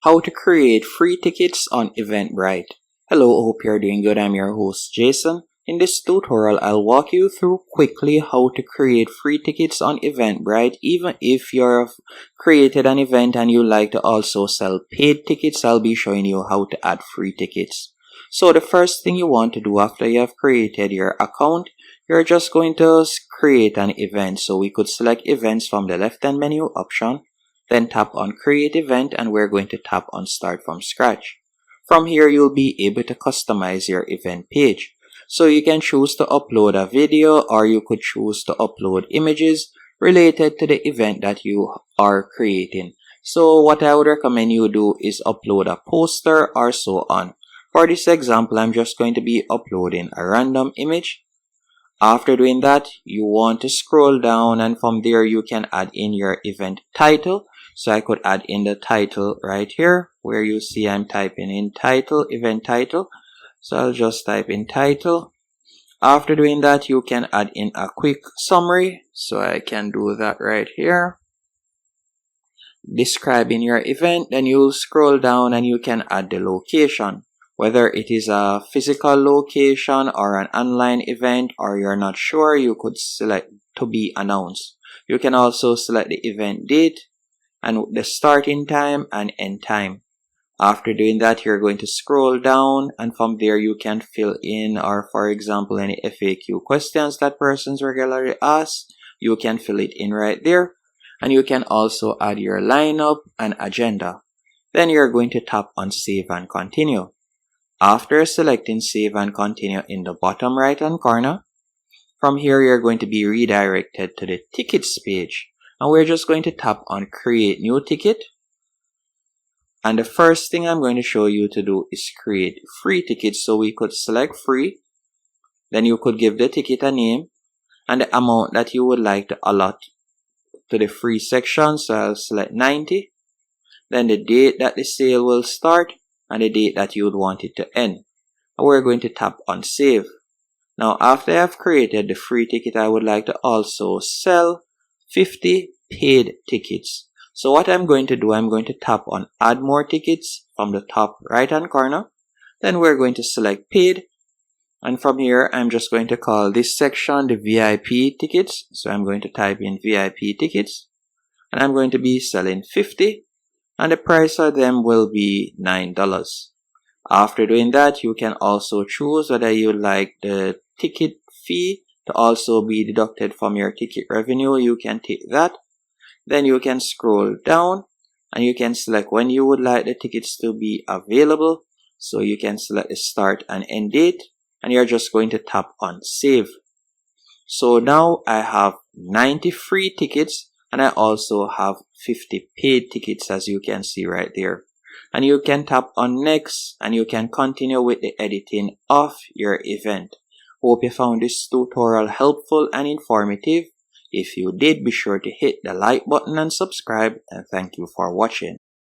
How to create free tickets on Eventbrite. Hello, hope you're doing good. I'm your host Jason. In this tutorial, I'll walk you through quickly how to create free tickets on Eventbrite. Even if you've created an event and you like to also sell paid tickets, I'll be showing you how to add free tickets. So the first thing you want to do after you have created your account, you're just going to create an event. So we could select events from the left-hand menu option. Then tap on create event and we're going to tap on start from scratch. From here, you'll be able to customize your event page. So you can choose to upload a video or you could choose to upload images related to the event that you are creating. So what I would recommend you do is upload a poster or so on. For this example, I'm just going to be uploading a random image. After doing that, you want to scroll down and from there you can add in your event title. So I could add in the title right here where you see I'm typing in title, event title. So I'll just type in title. After doing that, you can add in a quick summary. So I can do that right here. Describing your event, then you'll scroll down and you can add the location. Whether it is a physical location or an online event or you're not sure, you could select to be announced. You can also select the event date and the starting time and end time. After doing that, you're going to scroll down and from there you can fill in, or for example, any FAQ questions that persons regularly ask, you can fill it in right there. And you can also add your lineup and agenda. Then you're going to tap on save and continue. After selecting save and continue in the bottom right hand corner, from here you're going to be redirected to the tickets page. And we're just going to tap on create new ticket. And the first thing I'm going to show you to do is create free tickets. So we could select free. Then you could give the ticket a name and the amount that you would like to allot to the free section. So I'll select 90. Then the date that the sale will start and the date that you would want it to end. And we're going to tap on save. Now after I've created the free ticket, I would like to also sell 50 paid tickets. So what I'm going to do, I'm going to tap on add more tickets from the top right hand corner. Then we're going to select paid. And from here, I'm just going to call this section the VIP tickets. So I'm going to type in VIP tickets. And I'm going to be selling 50. And the price of them will be $9. After doing that, you can also choose whether you like the ticket fee to also be deducted from your ticket revenue. You can take that. Then you can scroll down and you can select when you would like the tickets to be available. So you can select the start and end date and you're just going to tap on save. So now I have 90 free tickets and I also have 50 paid tickets, as you can see right there. And you can tap on next and you can continue with the editing of your event. Hope you found this tutorial helpful and informative. If you did, be sure to hit the like button and subscribe, and thank you for watching.